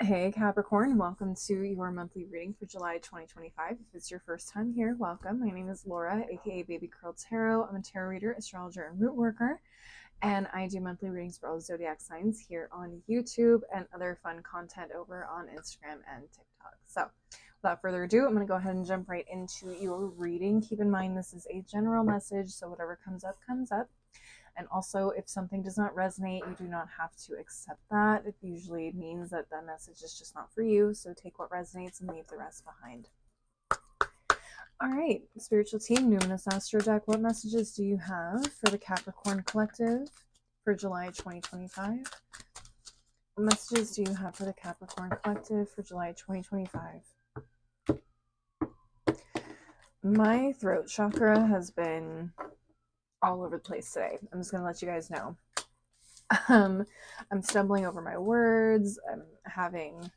Hey Capricorn, welcome to your monthly reading for July 2025. If it's your first time here, welcome. My name is Laura, aka Baby Curl Tarot. I'm a tarot reader, astrologer, and root worker, and I do monthly readings for all the zodiac signs here on YouTube and other fun content over on Instagram and TikTok. So, without further ado, I'm going to go ahead and jump right into your reading. Keep in mind this is a general message, so whatever comes up, comes up. And also, if something does not resonate, you do not have to accept that. It usually means that the message is just not for you. So take what resonates and leave the rest behind. All right, spiritual team, Numinous Astro deck, what messages do you have for the Capricorn Collective for July 2025? What messages do you have for the Capricorn Collective for July 2025? My throat chakra has been all over the place today. I'm just going to let you guys know. I'm stumbling over my words. I'm having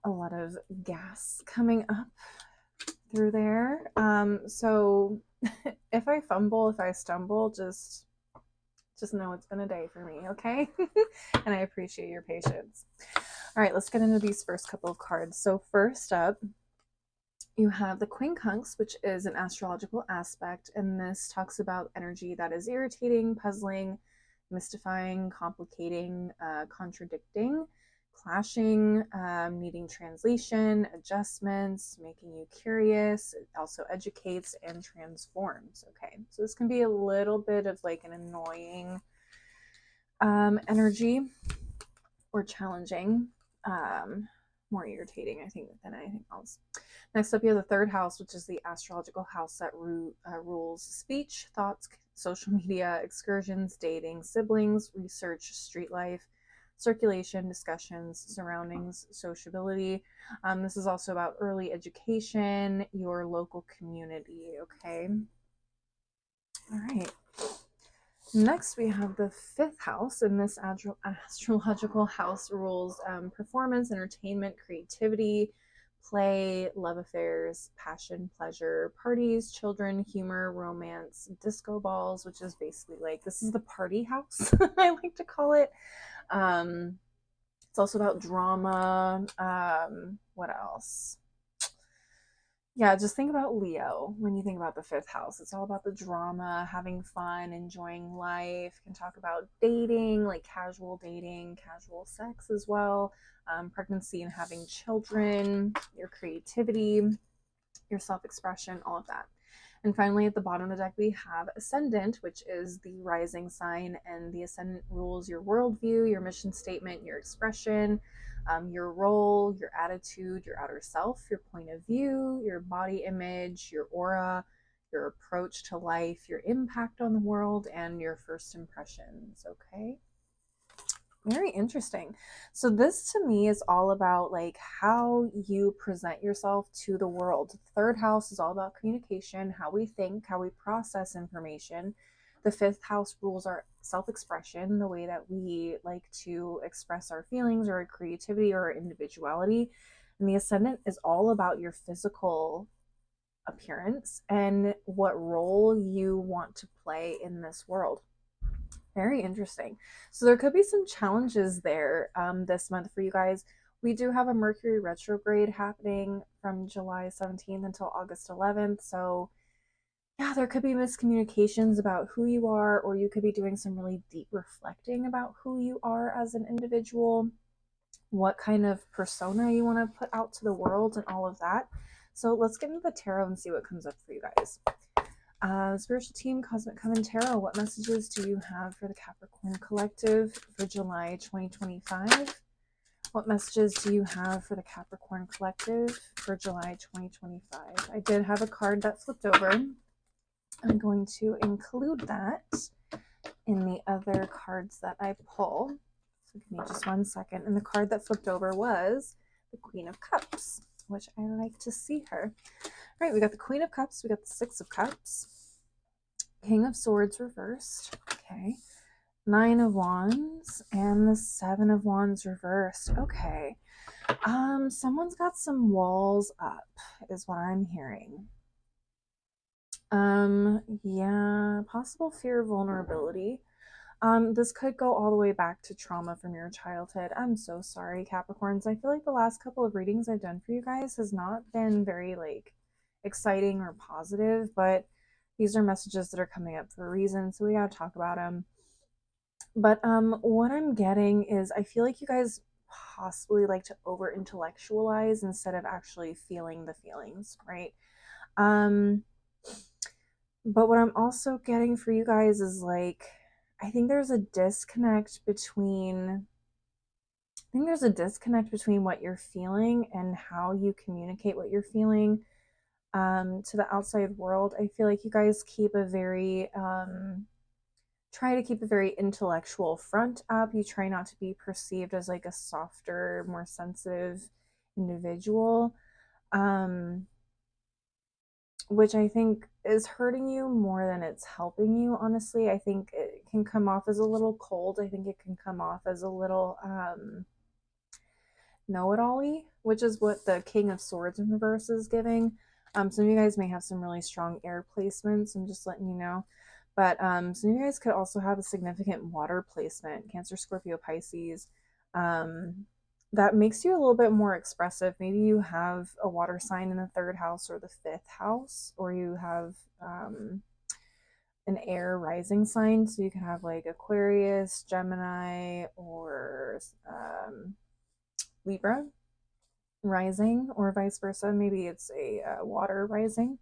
a lot of gas coming up through there. So if I fumble, if I stumble, just know it's been a day for me, okay? And I appreciate your patience. All right, let's get into these first couple of cards. So first up, you have the quincunx, which is an astrological aspect, and this talks about energy that is irritating, puzzling, mystifying, complicating, contradicting, clashing, needing translation, adjustments, making you curious. It also educates and transforms. Okay, so this can be a little bit of like an annoying energy or challenging, more irritating, I think, than anything else. Next up, you have the third house, which is the astrological house that rules speech, thoughts, social media, excursions, dating, siblings, research, street life, circulation, discussions, surroundings, sociability. This is also about early education, your local community, okay? All right. Next, we have the fifth house, and this astrological house rules performance, entertainment, creativity, play, love affairs, passion, pleasure, parties, children, humor, romance, disco balls, which is basically like, this is the party house, I like to call it. It's also about drama. What else? Yeah, just think about Leo when you think about the fifth house. It's all about the drama, having fun, enjoying life. Can talk about dating, like casual dating, casual sex as well, pregnancy and having children, your creativity, your self-expression, all of that. And finally, at the bottom of the deck, we have Ascendant, which is the rising sign, and the Ascendant rules your worldview, your mission statement, your expression, your role, your attitude, your outer self, your point of view, your body image, your aura, your approach to life, your impact on the world, and your first impressions. Okay. Very interesting. So this to me is all about like how you present yourself to the world. The third house is all about communication, how we think, how we process information. The fifth house rules our self-expression, the way that we like to express our feelings or our creativity or our individuality. And the ascendant is all about your physical appearance and what role you want to play in this world. Very interesting. So there could be some challenges there this month for you guys. We do have a Mercury retrograde happening from July 17th until August 11th. So yeah, there could be miscommunications about who you are, or you could be doing some really deep reflecting about who you are as an individual, what kind of persona you want to put out to the world, and all of that. So let's get into the tarot and see what comes up for you guys. Spiritual team, Cosmic Coven Tarot, what messages do you have for the Capricorn Collective for July 2025? What messages do you have for the Capricorn Collective for July 2025? I did have a card that flipped over. I'm going to include that in the other cards that I pull. So give me just 1 second. And the card that flipped over was the Queen of Cups, which I like to see her. All right, we got the Queen of Cups, we got the Six of Cups, King of Swords reversed, okay, Nine of Wands, and the Seven of Wands reversed. Okay, someone's got some walls up, is what I'm hearing. Yeah, possible fear of vulnerability. This could go all the way back to trauma from your childhood. I'm so sorry, Capricorns. I feel like the last couple of readings I've done for you guys has not been very like exciting or positive, but these are messages that are coming up for a reason, so we gotta talk about them. But what I'm getting is I feel like you guys possibly like to over intellectualize instead of actually feeling the feelings, right? Um, but what I'm also getting for you guys is like I think there's a disconnect between what you're feeling and how you communicate what you're feeling to the outside world. I feel like you guys keep a very try to keep a very intellectual front up. You try not to be perceived as like a softer, more sensitive individual, um, which I think is hurting you more than it's helping you. Honestly, I think it can come off as a little cold. I think it can come off as a little know-it-all-y, which is what the King of Swords in reverse is giving. Some of you guys may have some really strong air placements. I'm just letting you know. But some of you guys could also have a significant water placement, Cancer, Scorpio, Pisces. That makes you a little bit more expressive. Maybe you have a water sign in the third house or the fifth house, or you have an air rising sign. So you can have like Aquarius, Gemini, or Libra rising, or vice versa. Maybe it's a water rising,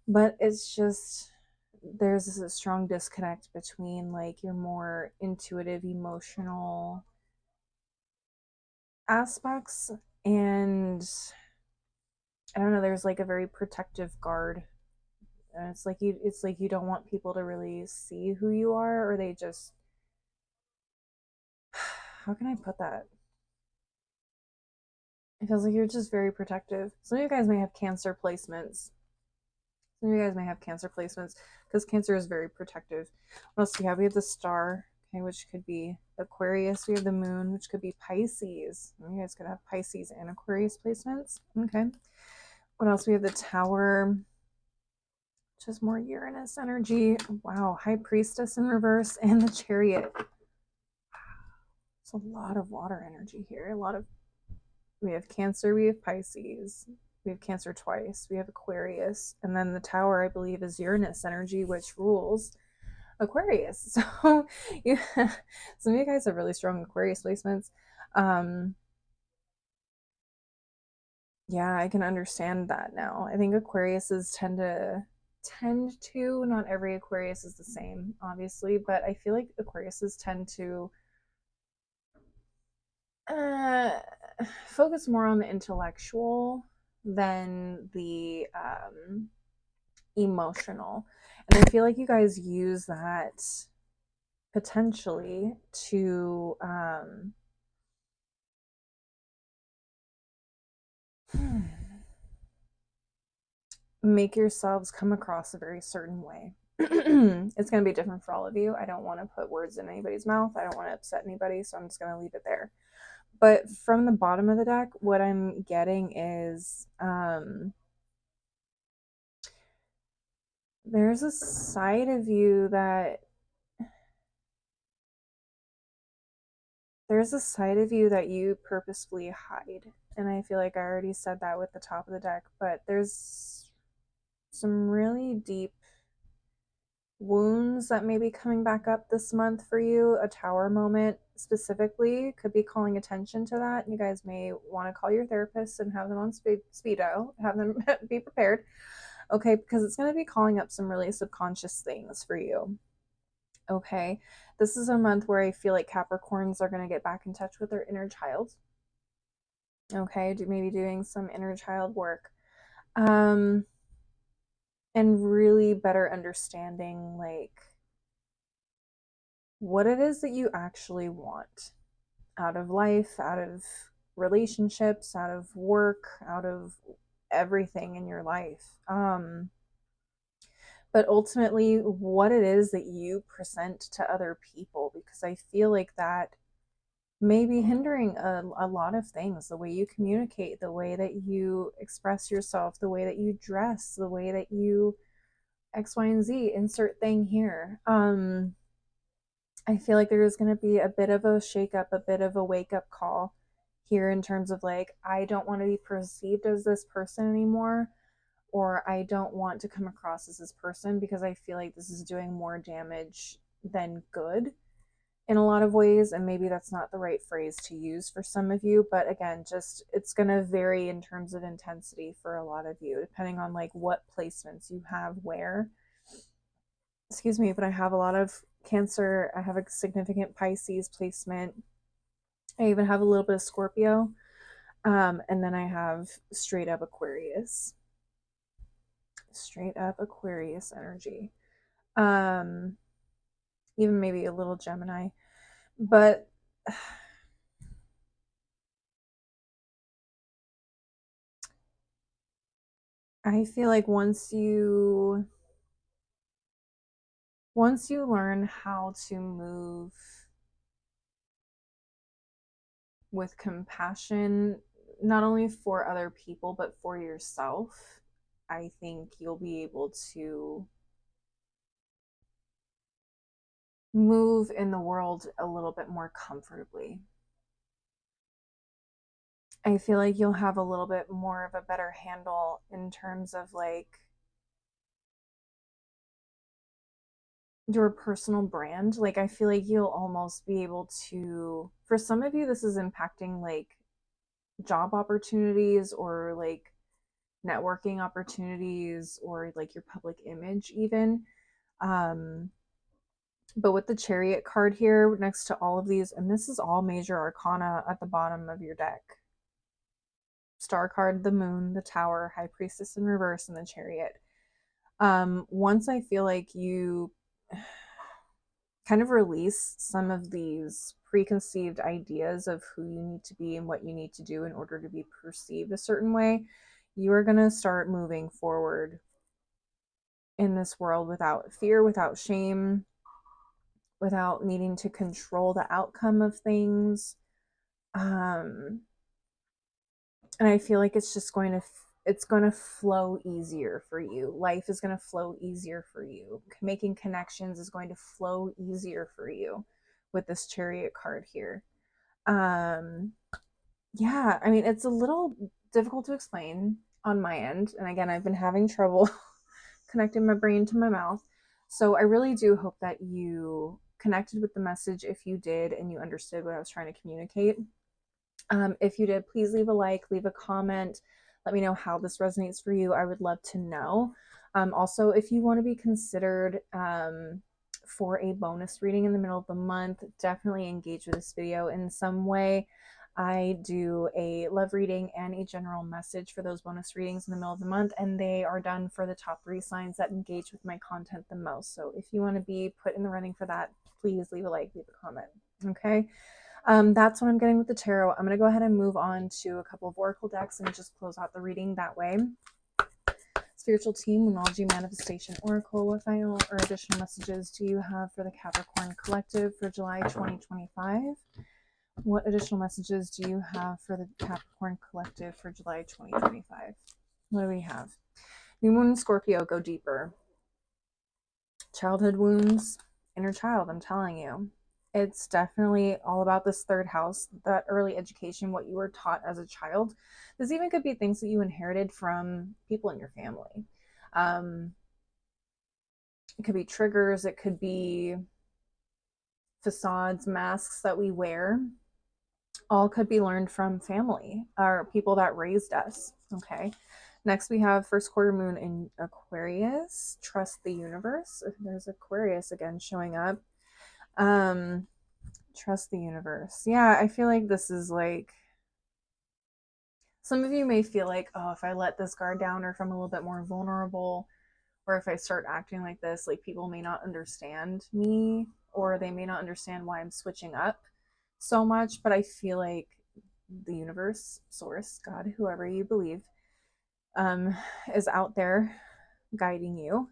but it's just there's this strong disconnect between like your more intuitive, emotional aspects, and I don't know. There's like a very protective guard. And it's like you don't want people to really see who you are, or they just how can I put that? It feels like you're just very protective. Some of you guys may have Cancer placements. Some of you guys may have Cancer placements because Cancer is very protective. What else do we have? We have the Star, okay, which could be Aquarius. We have the Moon, which could be Pisces. You guys could have Pisces and Aquarius placements. Okay. What else? We have the Tower, which is more Uranus energy. Wow. High Priestess in reverse and the Chariot. It's a lot of water energy here. We have Cancer, we have Pisces, we have Cancer twice, we have Aquarius, and then the Tower, I believe, is Uranus energy, which rules Aquarius. So yeah, some of you guys have really strong Aquarius placements. Yeah, I can understand that now. I think Aquariuses tend to not every Aquarius is the same, obviously, but I feel like Aquariuses tend to uh, focus more on the intellectual than the emotional. And I feel like you guys use that potentially to make yourselves come across a very certain way. It's going to be different for all of you. I don't want to put words in anybody's mouth. I don't want to upset anybody, so I'm just going to leave it there. But from the bottom of the deck, what I'm getting is there's a side of you that you purposefully hide. And I feel like I already said that with the top of the deck, but there's some really deep wounds that may be coming back up this month for you. A Tower moment specifically could be calling attention to that. You guys may want to call your therapist and have them on speed dial, have them be prepared. Okay, because it's going to be calling up some really subconscious things for you. Okay, this is a month where I feel like Capricorns are going to get back in touch with their inner child. Okay, maybe doing some inner child work. And really better understanding like what it is that you actually want out of life, out of relationships, out of work, out of everything in your life. But ultimately, what it is that you present to other people, because I feel like that may be hindering a lot of things, the way you communicate, the way that you express yourself, the way that you dress, the way that you X, Y, and Z, insert thing here. I feel like there is going to be a bit of a shakeup, a bit of a wake up call here in terms of like, I don't want to be perceived as this person anymore, or I don't want to come across as this person because I feel like this is doing more damage than good in a lot of ways. And maybe that's not the right phrase to use for some of you, but again, just it's going to vary in terms of intensity for a lot of you, depending on like what placements you have where. Excuse me, but I have a lot of Cancer. I have a significant Pisces placement. I even have a little bit of Scorpio. And then I have straight up Aquarius. Straight up Aquarius energy. Even maybe a little Gemini. But I feel like once you learn how to move with compassion, not only for other people, but for yourself, I think you'll be able to move in the world a little bit more comfortably. I feel like you'll have a little bit more of a better handle in terms of like your personal brand. Like, I feel like you'll almost be able to, for some of you, this is impacting like job opportunities or like networking opportunities or like your public image, even. But with the Chariot card here next to all of these, and this is all major arcana at the bottom of your deck. Star card, the Moon, the Tower, High Priestess in reverse, and the Chariot. Once I feel like you kind of release some of these preconceived ideas of who you need to be and what you need to do in order to be perceived a certain way, you are going to start moving forward in this world without fear, without shame, without needing to control the outcome of things. And I feel like it's just going to flow easier for you. Life is going to flow easier for you. Making connections is going to flow easier for you with this Chariot card here. Yeah, I mean, it's a little difficult to explain on my end. And again, I've been having trouble connecting my brain to my mouth. So I really do hope that you connected with the message if you did and you understood what I was trying to communicate. If you did, please leave a like, leave a comment. Let me know how this resonates for you. I would love to know. Also, if you want to be considered for a bonus reading in the middle of the month, definitely engage with this video in some way. I do a love reading and a general message for those bonus readings in the middle of the month, and they are done for the top 3 signs that engage with my content the most. So if you want to be put in the running for that, please leave a like, leave a comment. Okay. That's what I'm getting with the tarot. I'm going to go ahead and move on to a couple of oracle decks and just close out the reading that way. Spiritual team, Lunology Manifestation Oracle, what final or additional messages do you have for the Capricorn Collective for July 2025? What additional messages do you have for the Capricorn Collective for July 2025? What do we have? New Moon Scorpio, go deeper. Childhood wounds, inner child, I'm telling you. It's definitely all about this third house, that early education, what you were taught as a child. This even could be things that you inherited from people in your family. It could be triggers, it could be facades, masks that we wear. All could be learned from family or people that raised us. Okay. Next, we have first quarter moon in Aquarius. Trust the universe. There's Aquarius again showing up. Trust the universe. Yeah, I feel like this is like, some of you may feel like, oh, if I let this guard down, or if I'm a little bit more vulnerable, or if I start acting like this, like people may not understand me, or they may not understand why I'm switching up so much. But I feel like the universe, source, God, whoever you believe, is out there guiding you,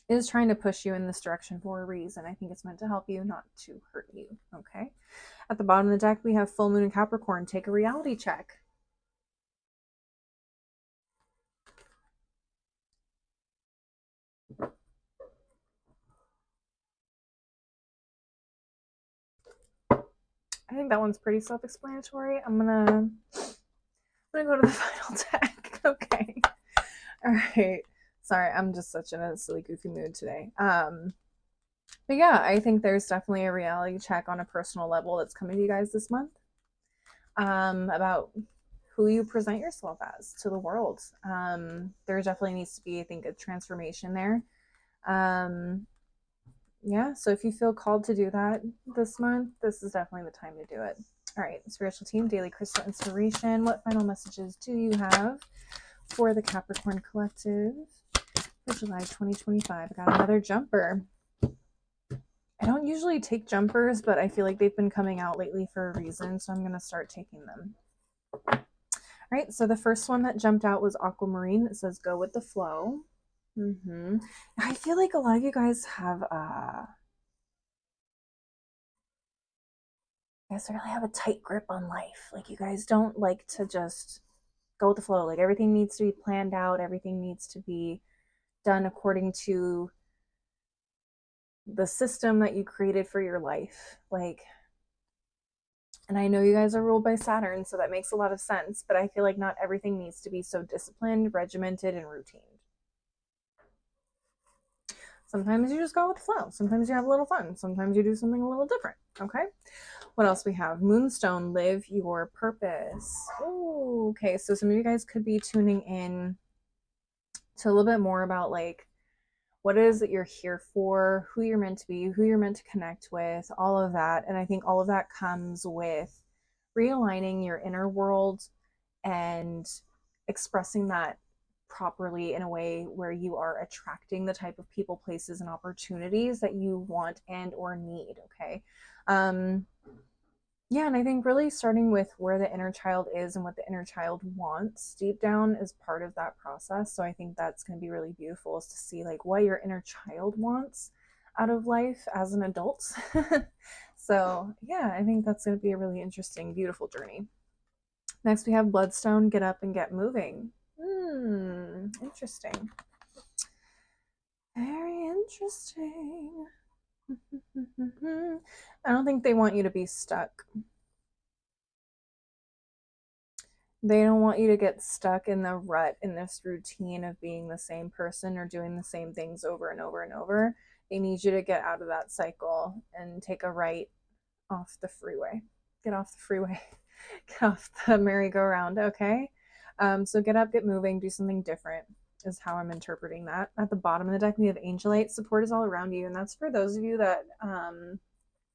is trying to push you in this direction for a reason. I think it's meant to help you, not to hurt you. Okay. At the bottom of the deck, we have full moon in Capricorn. Take a reality check. I think that one's pretty self-explanatory. I'm gonna go to the final deck. Okay. All right. Sorry, I'm just such in a silly, goofy mood today. But yeah, I think there's definitely a reality check on a personal level that's coming to you guys this month. About who you present yourself as to the world. There definitely needs to be, I think, a transformation there. Yeah, so if you feel called to do that this month, this is definitely the time to do it. All right, spiritual team, daily crystal inspiration. What final messages do you have for the Capricorn collective for July 2025? I got another jumper. I don't usually take jumpers, but I feel like they've been coming out lately for a reason, so I'm going to start taking them. All right, so the first one that jumped out was aquamarine. It says go with the flow. I feel like a lot of you guys have you guys really have a tight grip on life. Like, you guys don't like to just go with the flow. Like, everything needs to be planned out, everything needs to be done according to the system that you created for your life. Like, and I know you guys are ruled by Saturn, so that makes a lot of sense, but I feel like not everything needs to be so disciplined, regimented, and routine. Sometimes you just go with the flow. Sometimes you have a little fun. Sometimes you do something a little different. Okay. What else we have? Moonstone, live your purpose. Oh, okay. So some of you guys could be tuning in to a little bit more about like what it is that you're here for, who you're meant to be, who you're meant to connect with, all of that. And I think all of that comes with realigning your inner world and expressing that properly in a way where you are attracting the type of people, places, and opportunities that you want and or need. Okay. Yeah, and I think really starting with where the inner child is and what the inner child wants deep down is part of that process. So I think that's going to be really beautiful, is to see like what your inner child wants out of life as an adult. So yeah, I think that's going to be a really interesting, beautiful journey. Next we have Bloodstone, get up and get moving. Interesting. Very interesting. I don't think they want you to be stuck. They don't want you to get stuck in the rut, in this routine of being the same person or doing the same things over and over and over. They need you to get out of that cycle and take a right off the freeway. Get off the freeway. Get off the merry-go-round, okay? So get up, get moving, do something different is how I'm interpreting that. At the bottom of the deck, we have Angelite. Support is all around you, and that's for those of you that,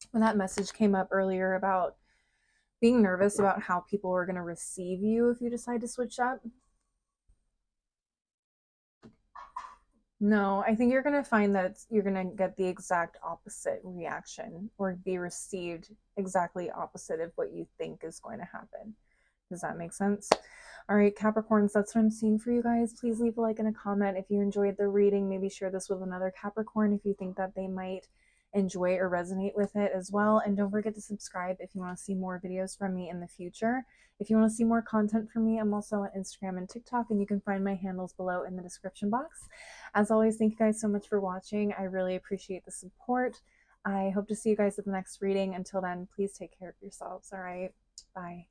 when that message came up earlier about being nervous about how people are going to receive you if you decide to switch up. No, I think you're going to find that you're going to get the exact opposite reaction or be received exactly opposite of what you think is going to happen. Does that make sense? All right, Capricorns, that's what I'm seeing for you guys. Please leave a like and a comment if you enjoyed the reading. Maybe share this with another Capricorn if you think that they might enjoy or resonate with it as well. And don't forget to subscribe if you want to see more videos from me in the future. If you want to see more content from me, I'm also on Instagram and TikTok, and you can find my handles below in the description box. As always, thank you guys so much for watching. I really appreciate the support. I hope to see you guys at the next reading. Until then, please take care of yourselves. All right, bye.